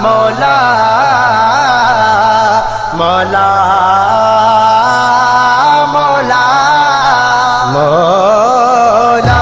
मौला मौला मौला मौला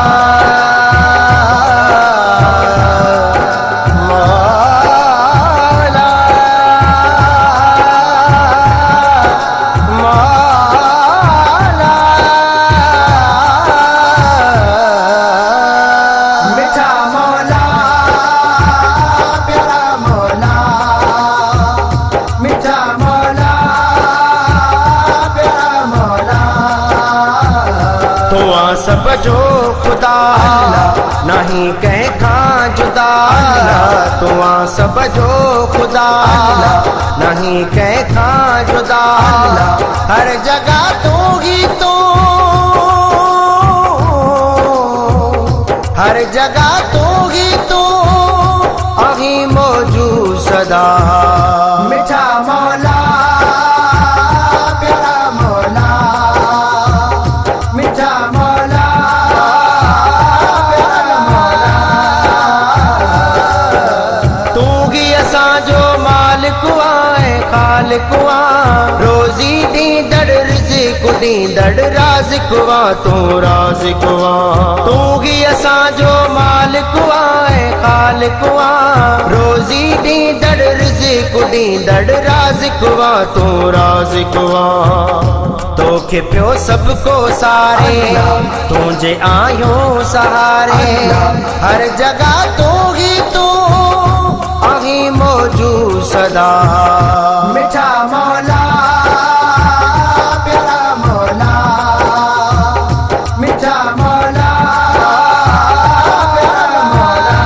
सब जो खुदा नहीं कहीं खां जुदा, तुआ सब जो खुदा नहीं कहीं खां जुदा, हर जगह तू ही तू, हर जगह तू ही तू अही मौजूद सदा। मिठा मौला प्यारा मौला, मिठा मौला प्यारा मौला, तू ही असां जो मालिक आए खालिक आ, रोजी दींदड़ रिज़्क़ दींदड़ राज़िक़ आ, तू राज़िक़ आ, तू ही असां जो मालिक आए खालिक आ, रोजी दींदड़ रिज़्क़ दींदड़ राज़िक़ आ, तू राज़िक़ आ, तोखे पियो सबको सारे तुझे आयो सहारे, हर जगह तू ही तू अही मौजूद सदा। मिठा मौला प्यारा मौला, मिठा मौला प्यारा मौला,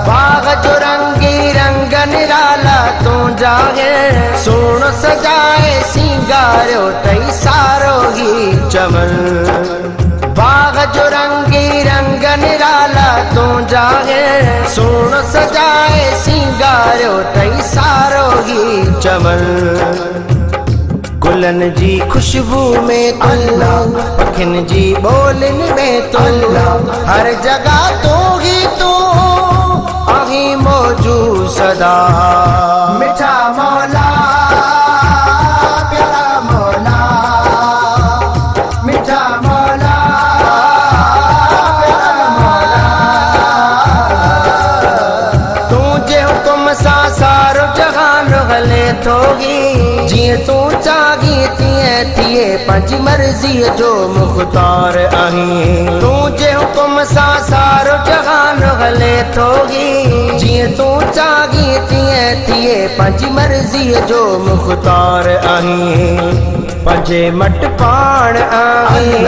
बाग जो रंगी रंग निराला तू जागे, सोण सजाए सिंगारो तई सारो ही चमन, बाग जो रंगी रंग निराला तू जागे, सोण सजाए सिंगारो तई सारो ही चमन, गुलन जी खुशबू में अल्लाह, पखिन जी बोलन में तू, हर जगह तू ही तू अही मौजूद सदा। मिठा मौला प्यारा मौला, मिठा मौला प्यारा मौला, तू जे हुकुम सा सारो जहान हले थोगी, जिए तू चागी तिए थिए पंहिंजी मर्ज़ी जो मुख्तार आहीं, तू जे हुकुम सा सारो जहान हले थोगी, जिए तू चागी तिए थिए पंहिंजी मर्ज़ी जो मुख्तार आहीं, पंहिंजे मट पाण आहीं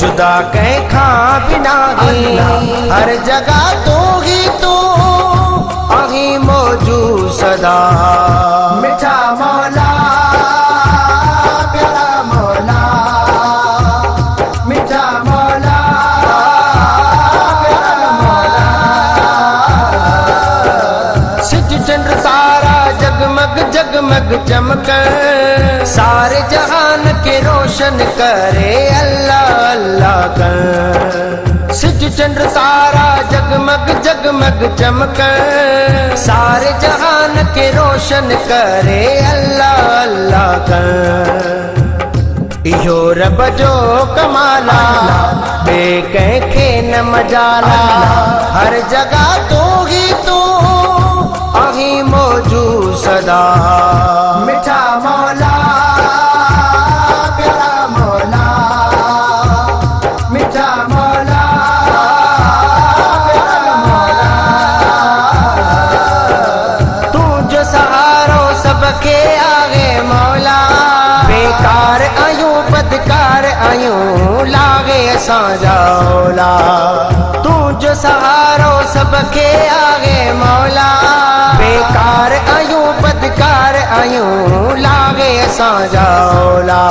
जुदा कंहिं खां बिना ही, हर जगह तू ही तू अही मौजूद सदा। मिठा मौला प्यारा मौला, मिठा मौला प्यारा मौला, सिज चंद्र तारा जगमग जगमग चमक, सारे जहान के रोशन करे अल्लाह अल्लाह कर, सिज चंद्र तारा जगमग जगमग चमक, सारे जहान के रोशन करे अल्लाह अल्लाह कर, इहो रब जो कमाला बे कंहिंखे न मजाला, हर जगह तू ही तू अही मौजूद सदा। मिठा मौला प्यारा मौला, मिठा मौला प्यारा मौला, तू जो सहारो सबके आगे मौला, बेकार आयूं बदकार आयूं लागे असां जा औला, तू जो सहारो सबके आगे मौला, बेकार आयूं बदकार आयूं लागे असां जा औला,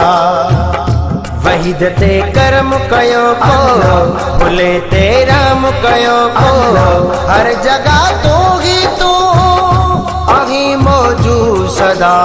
वहीद ते करम कयो को भुले ते राम कयो को, हर जगह तू ही तू अही मौजूद सदा।